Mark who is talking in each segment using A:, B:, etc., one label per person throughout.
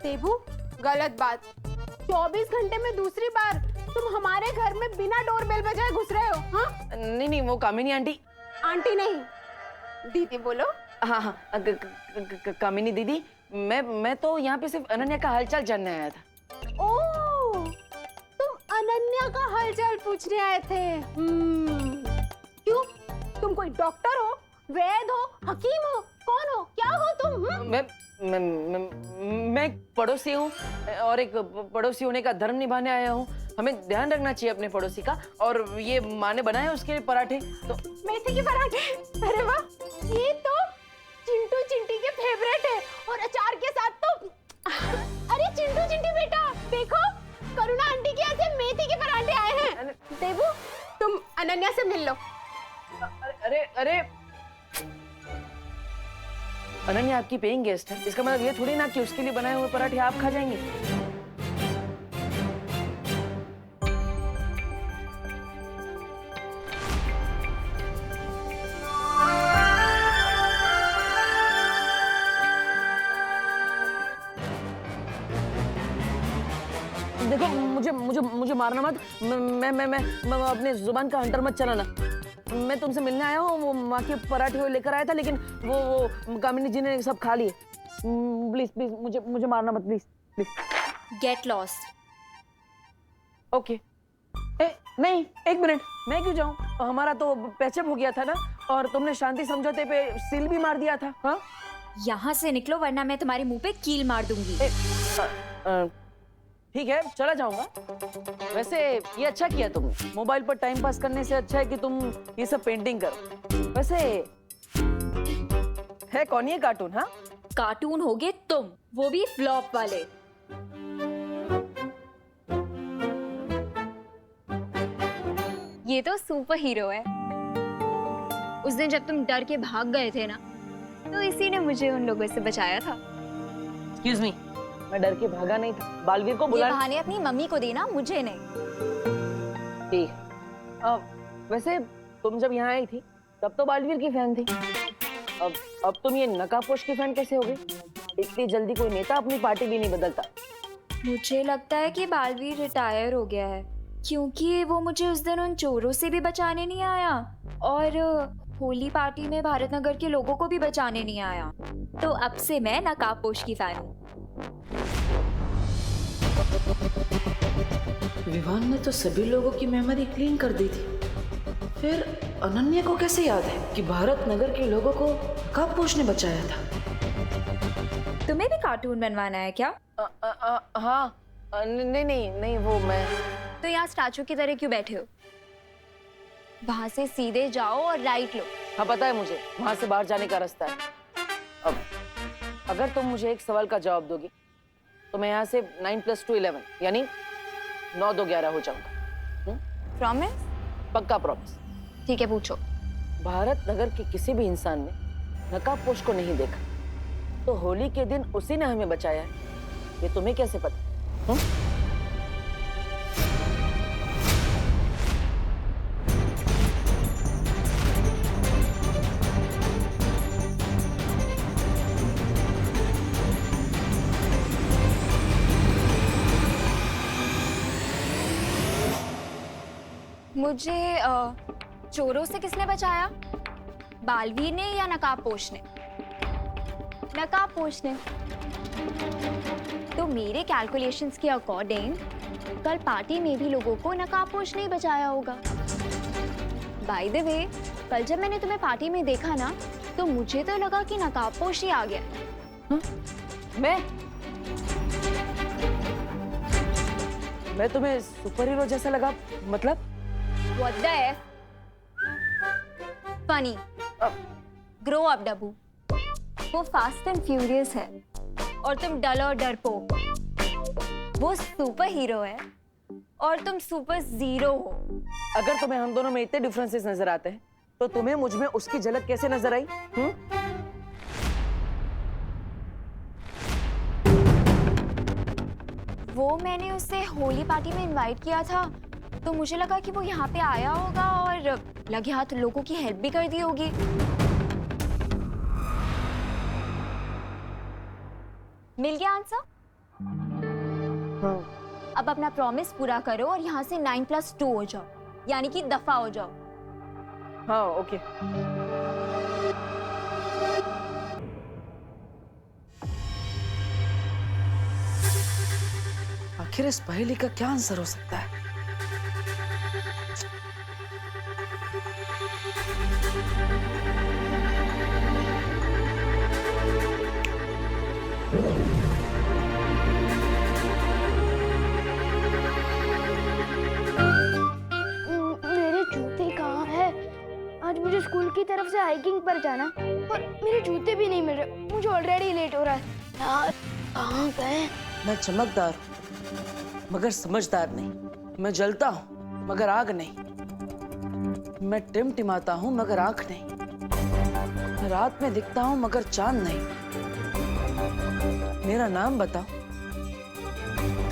A: देबू, गलत बात। 24 घंटे में दूसरी बार तुम हमारे घर में बिना डोरबेल बजाए घुस रहे हो? हाँ?
B: नहीं, वो कामिनी आंटी।
A: आंटी नहीं, दीदी बोलो।
B: हाँ, कामिनी दीदी, मैं तो यहाँ पे सिर्फ अनन्या का हालचाल जानने आया था।
A: ओह, तुम अनन्या का हालचाल पूछने आए थे। क्यों? तुम कोई डॉक्टर हो, वैद हो, हकीम हो, कौन हो, क्या हो तुम?
B: मैं एक पड़ोसी हूँ और एक पड़ोसी होने का धर्म निभाने आया हूँ। हमें ध्यान रखना चाहिए अपने पड़ोसी का। और ये माँ ने बनाए उसके पराठे तो।
A: मेथी के पराठे? अरे वाह, ये तो चिंटू चिंटी के फेवरेट है। और अचार के साथ तो अरे चिंटू चिंटी बेटा, देखो करुणा आंटी के यहाँ से मेथी के पराठे आए हैं। देबू, तुम अनन्या से मिल लो।
B: अरे अनन्या आपकी पेइंग गेस्ट है, इसका मतलब ये थोड़ी ना कि उसके लिए बनाए हुए पराठे आप खा जाएंगे। देखो, मुझे मारना मत। मैं अपने जुबान का हंटर मत चलाना। मैं तुमसे मिलने आया हूँ, वो माँ के पराठे लेकर आया था, लेकिन वो कामिनी जी ने सब खा लिए। प्लीज मुझे मारना मत, प्लीज।
C: Get lost.
B: ओके। नहीं, एक मिनट, मैं क्यों जाऊँ? हमारा तो पैचअप हो गया था ना, और तुमने शांति समझौते पे सील भी मार दिया था। हाँ,
C: यहाँ से निकलो वरना मैं तुम्हारे मुंह पे कील मार दूंगी।
B: ठीक है, चला जाऊंगा। वैसे ये अच्छा किया तुमने, मोबाइल पर टाइम पास करने से अच्छा है कि तुम ये सब पेंटिंग करो। वैसे है कौन ये कार्टून? हाँ,
C: कार्टून होगे तुम, वो भी फ्लॉप वाले। ये तो सुपर हीरो है। उस दिन जब तुम डर के भाग गए थे ना, तो इसी ने मुझे उन लोगों से बचाया था।
B: एक्सक्यूज मी, मैं डर के भागा नहीं था। बालवीर को बुला।
C: ये बहाने अपनी मम्मी को देना, मुझे नहीं।
B: ठीक है। वैसे तुम जब यहाँ आई थी तब तो बालवीर की फैन थी। अब तुम ये नकाबपोश की फैन कैसे हो गई? इतनी जल्दी कोई नेता अपनी पार्टी भी नहीं बदलता।
C: मुझे लगता है कि बालवीर रिटायर हो गया है, क्योंकि वो मुझे उस दिन उन चोरों से भी बचाने नहीं आया और होली पार्टी में भारत नगर के लोगों को भी बचाने नहीं आया। तो अब से मैं नकाबपोश की फैन हूँ।
D: विवान ने तो सभी लोगों की मेमोरी क्लीन कर दी थी, फिर अनन्या को कैसे याद है कि भारत नगर के लोगों को नकाबपोश ने बचाया था?
C: तुम्हें भी कार्टून बनवाना है क्या?
B: हाँ, नहीं, वो मैं।
C: तो यहाँ स्टैचू की तरह क्यों बैठे हो? वहां से सीधे जाओ और राइट लो।
B: हाँ, पता है मुझे, वहां से बाहर जाने का रास्ता है। अब अगर तुम मुझे एक सवाल का जवाब दोगी तो मैं यहाँ से 9 + 2 11 यानी 9 2 11 हो जाऊंगा।
C: प्रॉमिस?
B: पक्का प्रॉमिस।
C: ठीक है, पूछो।
B: भारत नगर के किसी भी इंसान ने नकाबपोश को नहीं देखा, तो होली के दिन उसी ने हमें बचाया है। ये तुम्हें कैसे पता?
C: मुझे चोरों से किसने बचाया? बालवीर ने या नकाबपोश ने? नकाबपोश ने। तो मेरे कैलकुलेशंस के अकॉर्डिंग कल पार्टी में भी लोगों को नकाबपोश नहीं बचाया होगा। बाय द वे, कल जब मैंने तुम्हें पार्टी में देखा ना, तो मुझे तो लगा कि नकाबपोश ही आ गया।
B: मैं तुम्हें सुपर हीरो जैसा लगा? मतलब
C: What the F? Funny. Grow up, डब्बू। वो फास्ट एंड फ्यूरियस है और तुम डल और डरपोक। वो सुपर हीरो है और तुम सुपर जीरो हो।
B: अगर तुम्हें हम दोनों में इतने डिफरेंसेस नजर आते हैं, तो तुम्हें मुझ में उसकी झलक कैसे नजर आई?
C: वो मैंने उसे होली पार्टी में इनवाइट किया था, तो मुझे लगा कि वो यहाँ पे आया होगा और लगे हाथ लोगों की हेल्प भी कर दी होगी। मिल गया आंसर? अब अपना प्रॉमिस पूरा करो और यहाँ से 9+2 हो जाओ, यानी कि दफा हो जाओ।
B: हाँ ओके।
D: आखिर इस पहेली का क्या आंसर हो सकता है?
A: मेरे जूते कहाँ है? आज मुझे स्कूल की तरफ से हाइकिंग पर जाना और मेरे जूते भी नहीं मिल रहे। मुझे ऑलरेडी लेट हो रहा है यार। कहाँ गए?
D: मैं चमकदार हूँ मगर समझदार नहीं। मैं जलता हूँ मगर आग नहीं। मैं टिमटिमाता हूँ मगर आंख नहीं। मैं रात में दिखता हूँ मगर चांद नहीं। मेरा नाम बताओ,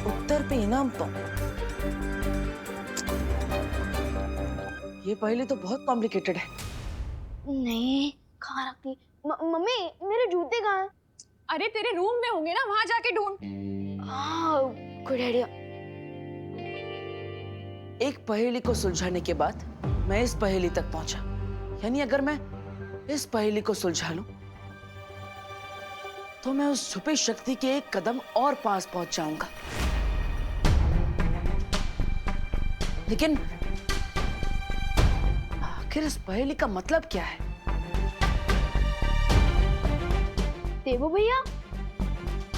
D: उत्तर पे इनाम पाओ। ये पहेली तो बहुत कॉम्प्लिकेटेड है।
A: नहीं, कहाँ रखी? मम्मी, मेरे जूते कहाँ हैं?
E: अरे तेरे रूम में होंगे ना, वहां जाके ढूंढ।
A: Good idea.
D: एक पहेली को सुलझाने के बाद मैं इस पहेली तक पहुंचा, यानी अगर मैं इस पहेली को सुलझा लूं तो मैं उस छुपी शक्ति के एक कदम और पास पहुंच जाऊंगा। लेकिन आखिर इस पहेली का मतलब क्या है?
A: देवो भैया,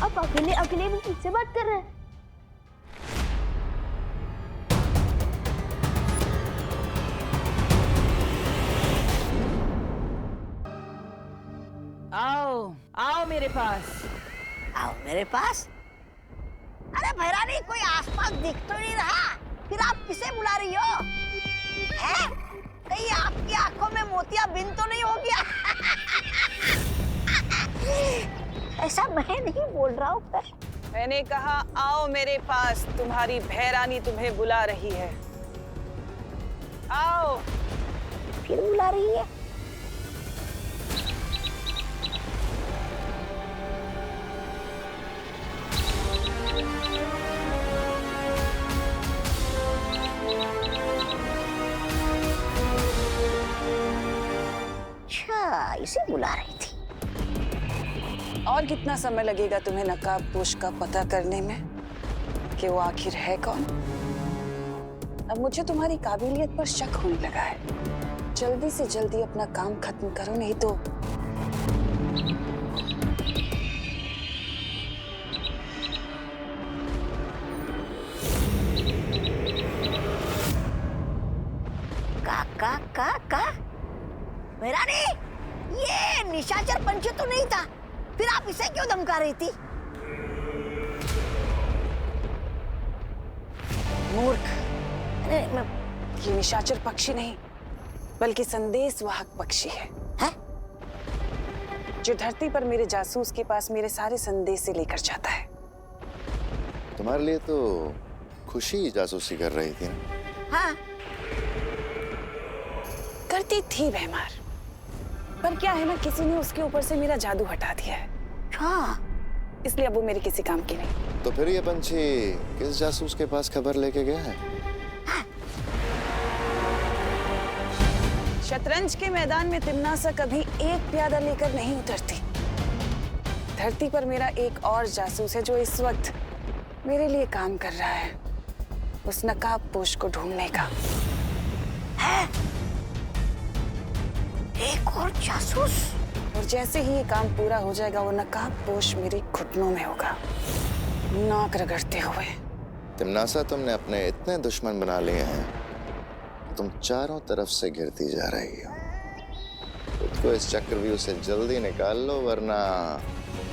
A: आप अकेले अकेले भी किससे बात कर रहे हैं?
D: आओ आओ मेरे पास।
F: आओ मेरे पास। अरे भैरानी, कोई आसपास दिख तो नहीं रहा, फिर आप किसे बुला रही हो? हैं? कहीं आपकी आंखों में मोतियाबिंद तो नहीं हो गया? ऐसा मैं नहीं बोल रहा हूँ।
E: मैंने कहा आओ मेरे पास, तुम्हारी भैरानी तुम्हें बुला रही है। आओ।
F: फिर बुला रही है? अच्छा, इसे बुला रही थी।
E: और कितना समय लगेगा तुम्हें नकाबपोश का पता करने में कि वो आखिर है कौन? अब मुझे तुम्हारी काबिलियत पर शक होने लगा है। जल्दी से जल्दी अपना काम खत्म करो, नहीं तो
F: का भैरानी, ये निशाचर पंच तो नहीं था, फिर आप इसे क्यों धमका रही थी?
E: मूर्ख, ये निशाचर पक्षी नहीं बल्कि संदेशवाहक पक्षी है, जो धरती पर मेरे जासूस के पास मेरे सारे संदेश से लेकर जाता है।
G: तुम्हारे लिए तो खुशी जासूसी कर रही थी ना?
F: हाँ,
E: करती थी भैमार, पर क्या है ना, किसी ने उसके ऊपर से मेरा जादू हटा दिया है।
F: हाँ,
E: इसलिए अब वो मेरे किसी काम की नहीं।
G: तो फिर ये पंछी किस जासूस के पास खबर लेके गया है?
E: शतरंज के मैदान में तिम्नासा कभी एक प्यादा लेकर नहीं उतरती। धरती पर मेरा एक और जासूस है जो इस वक्त मेरे लिए काम कर रहा है, उस नकाबपोश को ढूंढने का।
F: एक और जासूस?
E: और जैसे ही ये काम पूरा हो जाएगा, वो नकाबपोश मेरे घुटनों में होगा, नाक रगड़ते हुए।
G: तिम्नासा, तुमने अपने इतने दुश्मन बना लिए हैं, तुम चारों तरफ से घिरती जा रही हो। खुद को इस चक्रव्यूह से जल्दी निकाल लो, वरना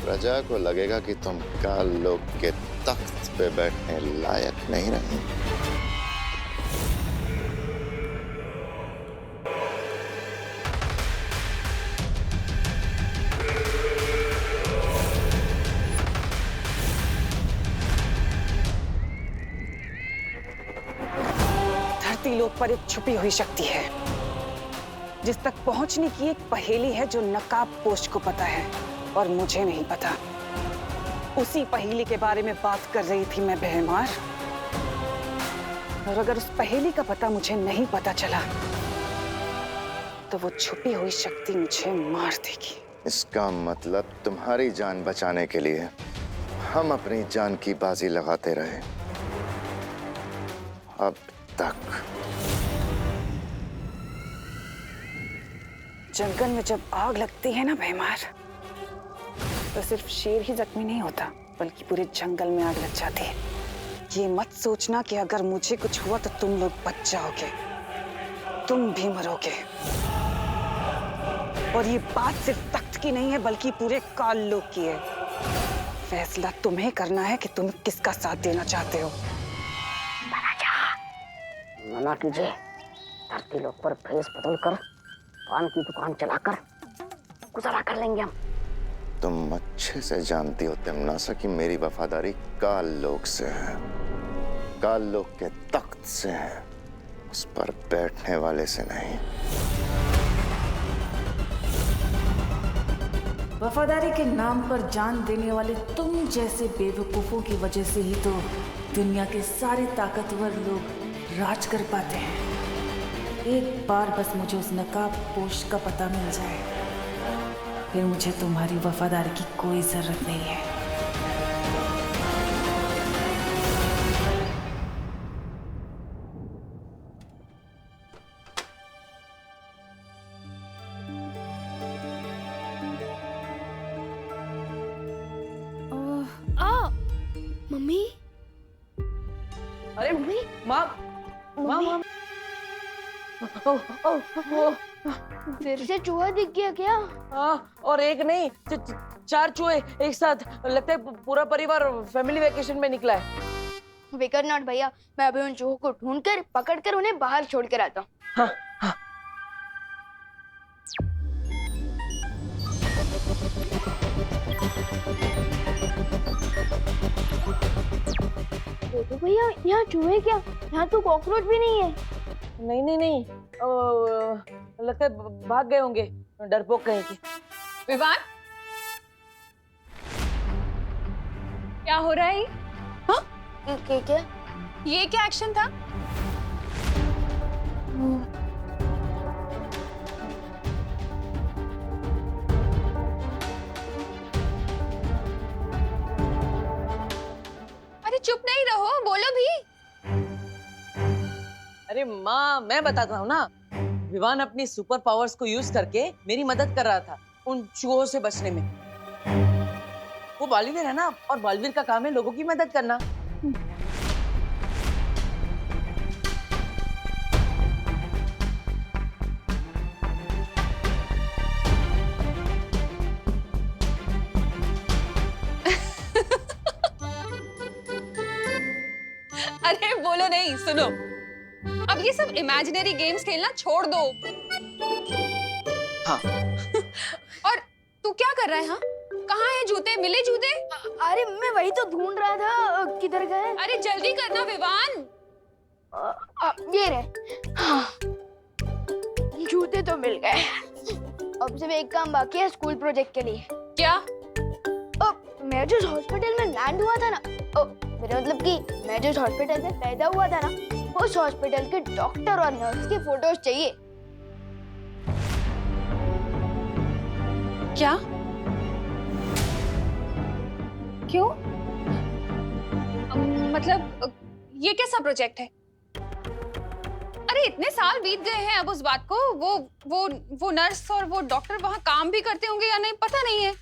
G: प्रजा को लगेगा कि तुम काल लोक के तख्त पे बैठने लायक नहीं रहे।
E: धरती लोक पर एक छुपी हुई शक्ति है, जिस तक पहुंचने की एक पहेली है जो नकाबपोश को पता है और मुझे नहीं पता। उसी पहेली के बारे में बात कर रही थी मैं बेहमार। और अगर उस पहेली का पता मुझे नहीं पता चला तो वो छुपी हुई शक्ति मुझे मार देगी।
G: इसका मतलब तुम्हारी जान बचाने के लिए हम अपनी जान की बाजी लगाते रहे अब तक।
E: जंगल में जब आग लगती है ना बेहमार, तो सिर्फ शेर ही जख्मी नहीं होता बल्कि पूरे जंगल में आग लग जाती है। ये मत सोचना कि अगर मुझे कुछ हुआ तो तुम लोग बच जाओगे, तुम भी मरोगे। और ये बात सिर्फ तख्त की नहीं है बल्कि पूरे काल लोक की है। फैसला तुम्हें करना है कि तुम किसका साथ देना चाहते हो।
F: मना कीजिए, धरती लोक पर भेष बदल कर पान की दुकान चलाकर गुजारा कर लेंगे हम।
G: तुम अच्छे से जानती हो तिमनासा कि मेरी वफादारी काल लोक से है, काल लोक के तख्त से है, उस पर बैठने वाले से नहीं।
H: वफादारी के नाम पर जान देने वाले तुम जैसे बेवकूफों की वजह से ही तो दुनिया के सारे ताकतवर लोग राज कर पाते हैं। एक बार बस मुझे उस नकाबपोश का पता मिल जाए, फिर मुझे तुम्हारी वफादारी की कोई जरूरत नहीं है।
A: मम्मी,
B: अरे
A: मम्मी,
B: माँ, माँ, माँ।
A: फिर से चूहा दिख गया क्या?
B: हाँ, और एक नहीं, 4 चूहे एक साथ। लगता है पूरा परिवार फैमिली वेकेशन में निकला है।
A: फिकर नॉट भैया, मैं अभी उन चूहों को ढूंढकर पकड़कर उन्हें बाहर छोड़ कर आता हूँ।
B: हाँ, हाँ।
A: देखो भैया, यहाँ चूहे क्या, यहाँ तो कॉकरोच भी नहीं है।
B: नहीं नहीं नहीं, लगता है भाग गए होंगे डरपोक कहे के।
I: विवान, क्या हो रहा है? हाँ?
A: क्या?
I: ये क्या एक्शन था? अरे चुप नहीं रहो, बोलो भी।
B: अरे माँ, मैं बताता हूँ ना, विवान अपनी सुपर पावर्स को यूज करके मेरी मदद कर रहा था उन चूहों से बचने में। वो बालवीर है ना, और बालवीर का काम है लोगों की मदद करना।
I: अरे बोलो नहीं, सुनो, अब ये सब इमेजिनरी गेम्स खेलना छोड़ दो।
D: हाँ।
I: और तू क्या कर रहा है? हाँ, कहाँ है जूते? मिले जूते?
A: अरे मैं वही तो ढूंढ रहा था, किधर गए?
I: अरे जल्दी करना विवान।
A: ये रहे। हाँ, जूते तो मिल गए। अब सिर्फ एक काम बाकी है स्कूल प्रोजेक्ट के लिए।
I: क्या?
A: मैं जिस हॉस्पिटल में लैंड हुआ था ना, मेरा मतलब कि मैं जिस हॉस्पिटल में पैदा हुआ था ना, उस हॉस्पिटल के डॉक्टर और नर्स की फोटोज चाहिए।
I: क्या? क्यों? मतलब ये कैसा प्रोजेक्ट है? अरे इतने साल बीत गए हैं अब उस बात को। वो नर्स और वो डॉक्टर वहां काम भी करते होंगे या नहीं पता नहीं है।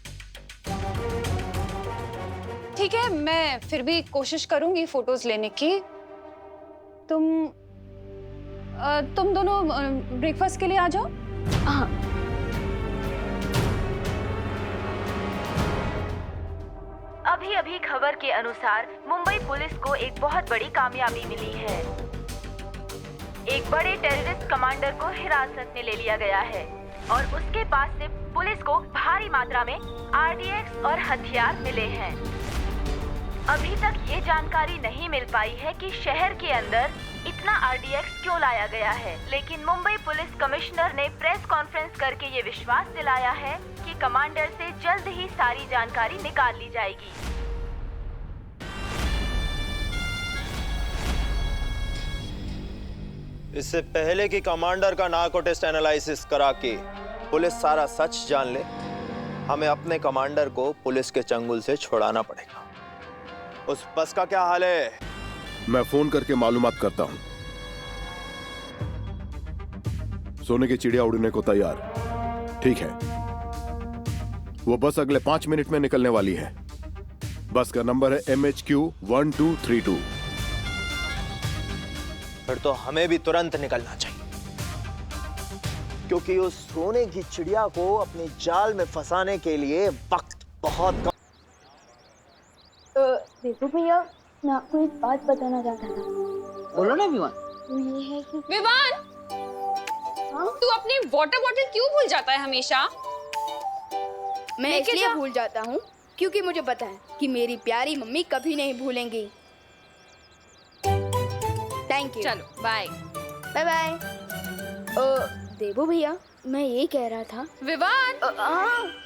I: ठीक है, मैं फिर भी कोशिश करूंगी फोटोज लेने की। तुम दोनों ब्रेकफास्ट के लिए आ जाओ।
A: हाँ।
J: अभी अभी खबर के अनुसार मुंबई पुलिस को एक बहुत बड़ी कामयाबी मिली है। एक बड़े टेररिस्ट कमांडर को हिरासत में ले लिया गया है और उसके पास से पुलिस को भारी मात्रा में आरडीएक्स और हथियार मिले हैं। अभी तक ये जानकारी नहीं मिल पाई है कि शहर के अंदर इतना आरडीएक्स क्यों लाया गया है, लेकिन मुंबई पुलिस कमिश्नर ने प्रेस कॉन्फ्रेंस करके ये विश्वास दिलाया है कि कमांडर से जल्द ही सारी जानकारी निकाल ली जाएगी।
K: इससे पहले कि कमांडर का नार्को टेस्ट एनालिसिस करा के पुलिस सारा सच जान ले, हमें अपने कमांडर को पुलिस के चंगुल से छुड़ाना पड़ेगा। उस बस का क्या हाल है?
L: मैं फोन करके मालूमात करता हूं। सोने की चिड़िया उड़ने को तैयार। ठीक है, वो बस अगले 5 मिनट में निकलने वाली है। बस का नंबर है MHQ 1232।
K: फिर तो हमें भी तुरंत निकलना चाहिए, क्योंकि उस सोने की चिड़िया को अपने जाल में फंसाने के लिए वक्त बहुत कम।
A: देखो भैया, मैं आपको एक बात बताना चाहता था।
D: बोलो ना विवान।
A: वो ये है कि
I: विवान, तू अपनी वाटर बॉटल क्यों भूल जाता है हमेशा?
M: मैं इसलिए भूल जाता हूँ क्योंकि मुझे पता है कि मेरी प्यारी मम्मी कभी नहीं भूलेंगी। Thank you.
I: चलो बाय।
M: Bye bye. देवू भैया, मैं ये कह रहा था।
I: विवान,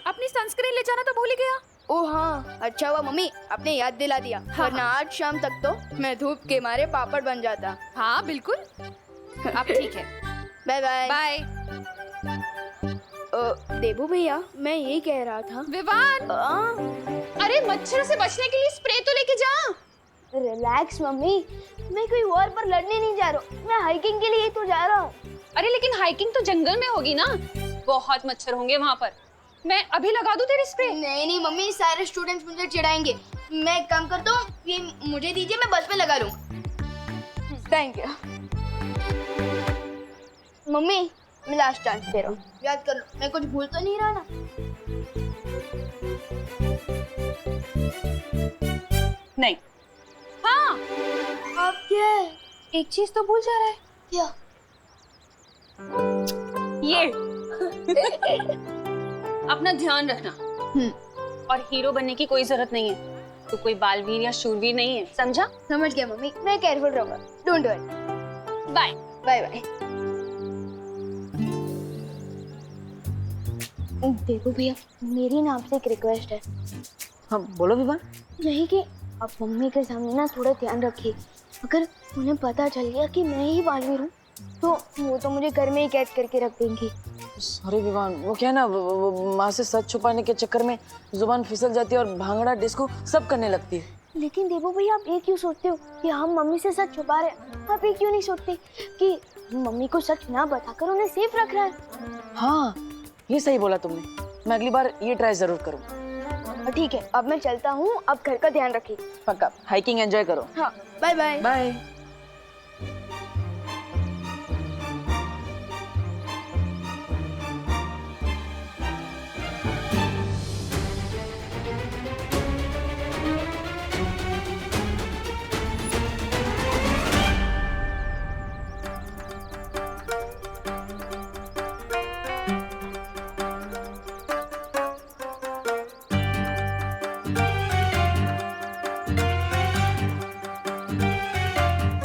I: अपनी सनस्क्रीन ले जाना तो भूल ही गया।
M: ओ हाँ, अच्छा हुआ मम्मी आपने याद दिला दिया, वरना आज शाम तक तो मैं धूप के मारे पापड़ बन जाता।
I: हाँ बिल्कुल, अब ठीक है।
M: Bye bye.
I: बाय।
M: देवू भैया, मैं ये कह रहा था।
I: विवान, अरे मच्छर से बचने के लिए स्प्रे तो लेके जा।
A: रिलैक्स मम्मी, मैं कोई वॉर पर लड़ने नहीं जा रहा हूँ, मैं हाइकिंग के लिए तो जा रहा हूँ।
I: अरे लेकिन हाइकिंग तो जंगल में होगी ना, बहुत मच्छर होंगे वहाँ पर। मैं अभी लगा दूं तेरी स्प्रे?
M: नहीं नहीं मम्मी, सारे स्टूडेंट्स मुझे चिढ़ाएंगे। मैं एक काम करता हूँ, ये मुझे दीजिए, मैं बस में लगा लूँ। थैंक यू मम्मी, मैं लास्ट चांस दे रहा हूँ, याद कर लो, मैं कुछ भूल तो नहीं रहा ना?
I: नहीं। हाँ,
M: अब क्या है?
I: एक चीज तो भूल जा रहा है।
M: क्या?
I: ये अपना ध्यान रखना। और हीरो बनने की कोई जरूरत नहीं है, तो कोई बालवीर या शूरवीर नहीं है, समझा?
M: समझ गया मम्मी, मैं केयरफुल रहूंगा। Don't worry.
I: Bye
M: bye bye.
A: देखो भैया, मेरी ना आपसे एक रिक्वेस्ट है।
B: हाँ बोलो विवान।
A: यही कि आप मम्मी के सामने ना थोड़ा ध्यान रखिए। अगर उन्हें पता चल गया कि मैं ही बालवीर हूँ, तो वो तो मुझे घर में ही कैद करके रख देंगी।
B: सॉरी विवान, वो क्या है ना, वो माँ से सच छुपाने के चक्कर में जुबान फिसल जाती है और भांगड़ा डिस्को सब करने लगती है।
A: लेकिन देवो भैया, आप ये क्यों सोचते हो कि हम मम्मी से सच छुपा रहे हैं? आप ये क्यों नहीं सोचते कि मम्मी को सच ना बताकर उन्हें सेफ रख रहा है?
B: हाँ, ये सही बोला तुमने। मैं अगली बार ये ट्राई जरूर करूँगा।
A: ठीक है, अब मैं चलता हूँ, अब घर का ध्यान रखिए।
B: पक्का। हाइकिंग एंजॉय करो।
A: हाँ, बाय बाय।
B: बाय।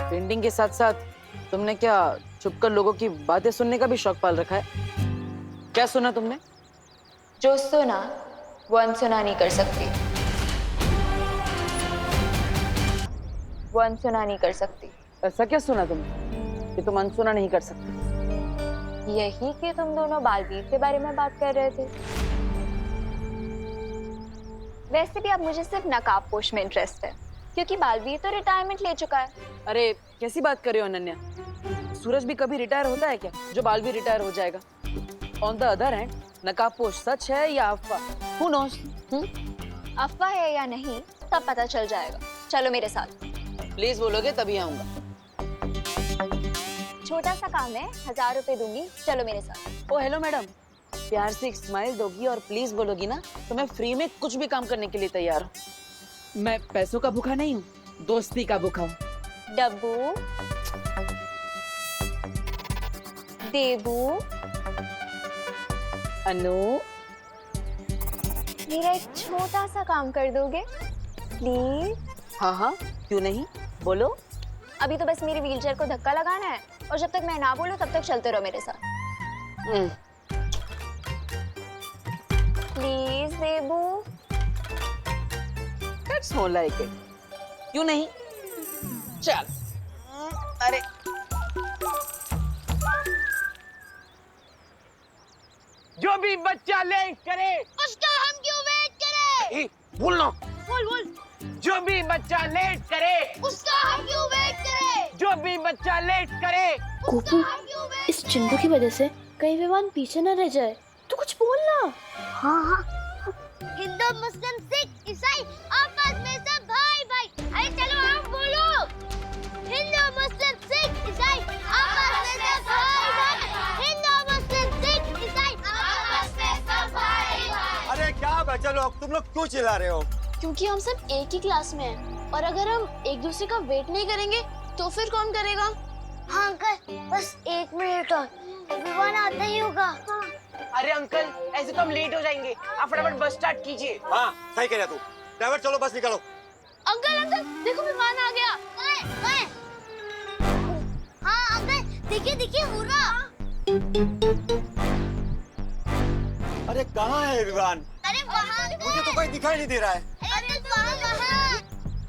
B: पेंटिंग के साथ साथ तुमने क्या छुपकर लोगों की बातें सुनने का भी शौक पाल रखा है? क्या सुना तुमने?
C: जो सुना वो अनसुना नहीं कर सकती, वो अनसुना नहीं कर सकती।
B: ऐसा क्या सुना तुमने कि तुम अनसुना नहीं कर सकते?
C: यही कि तुम दोनों बालवीर के बारे में बात कर रहे थे। वैसे भी अब मुझे सिर्फ नकाबपोश में इंटरेस्ट है, क्योंकि बालवीर तो रिटायरमेंट ले चुका है।
B: अरे कैसी बात कर रहे हो अनन्या? सूरज भी कभी रिटायर होता है क्या, जो बालवीर रिटायर हो जाएगा? ऑन द अदर हैंड, नकाबपोश सच है या अफवाह? Who knows?
C: अफवाह है या नहीं तब पता चल जाएगा। चलो मेरे साथ।
B: प्लीज बोलोगे तभी आऊंगा।
C: छोटा सा काम है, 1000 रुपए दूंगी, चलो मेरे साथ।
B: ओ हेलो मैडम, प्यार से एक स्माइल दोगी और प्लीज बोलोगी ना, तो मैं फ्री में कुछ भी काम करने के लिए तैयार हूँ। मैं पैसों का भूखा नहीं हूँ, दोस्ती का भूखा हूँ।
C: डब्बू, देबू,
B: अनु,
C: मेरा एक छोटा सा काम कर दोगे प्लीज?
B: हाँ हाँ, क्यों नहीं, बोलो।
C: अभी तो बस मेरी व्हीलचेयर को धक्का लगाना है, और जब तक मैं ना बोलूं तब तक चलते रहो मेरे साथ। Please Debu.
B: That's more like it. क्यों नहीं? चल। अरे
N: जो भी बच्चा लेट करे
M: उसका हम क्यों वेट करें?
N: बोल ना।
M: बोल।
N: जो भी बच्चा लेट करे
M: उसका हम क्यों वेट करें?
N: जो भी बच्चा लेट करे।
A: गोपू, इस चिंटू की वजह से कहीं विमान पीछे न रह जाए। तू कुछ बोल ना।
M: हाँ। हिंदू, मुस्लिम, सिख, ईसाई आपस में सब भाई भाई। अरे चलो आप बोलो। हिंदू, मुस्लिम, सिख, ईसाई आपस में सब भाई भाई। हिंदू, मुस्लिम, सिख, ईसाई आपस में सब भाई भाई।
O: अरे क्या बच्चे लोग, तुम लोग क्यों चिल्ला रहे हो?
A: क्योंकि हम सब एक ही क्लास में हैं और अगर हम एक दूसरे का वेट नहीं करेंगे तो फिर कौन करेगा?
M: हाँ अंकल, बस 1 मिनट और विमान आता ही होगा। हाँ।
N: अरे अंकल, ऐसे तो हम लेट हो जाएंगे। आप फटाफट बस स्टार्ट कीजिए।
O: हाँ सही कह रहा तू। ड्राइवर चलो बस निकालो।
A: अंकल देखो विमान आ गया।
M: हाँ अंकल, देखिए हुर्रा।
O: अरे कहाँ है विमान?
M: अरे वहाँ
O: मुझे तो कोई दिखाई नहीं दे रहा है।
M: अरे वहाँ।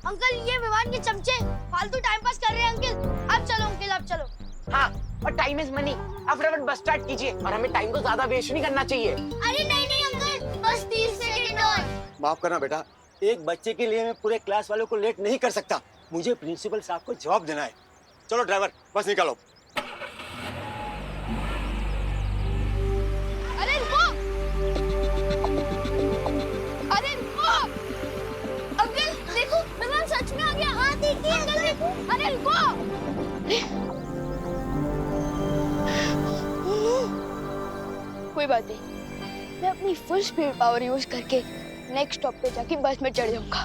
M: अंकल ये विमान के चमचे फालतू टाइम पास कर रहे हैं अंकल। अब चलो अंकल, अब चलो।
N: हाँ, और टाइम इज मनी। आप फटाफट बस स्टार्ट कीजिए और हमें टाइम को ज्यादा वेस्ट नहीं करना चाहिए।
M: अरे नहीं अंकल, बस 30 सेकंड और।
O: माफ करना बेटा, एक बच्चे के लिए मैं पूरे क्लास वालों को लेट नहीं कर सकता। मुझे प्रिंसिपल साहब को जवाब देना है। चलो ड्राइवर बस निकालो।
A: अरे रुको। अंकल देखो विमान सच में आ गया। हाँ देखिए अंकल देखो। अरे रुको। कोई बात नहीं, मैं अपनी फुल स्पीड पावर यूज करके नेक्स्ट स्टॉप पे जाके बस में चढ़ जाऊंगा।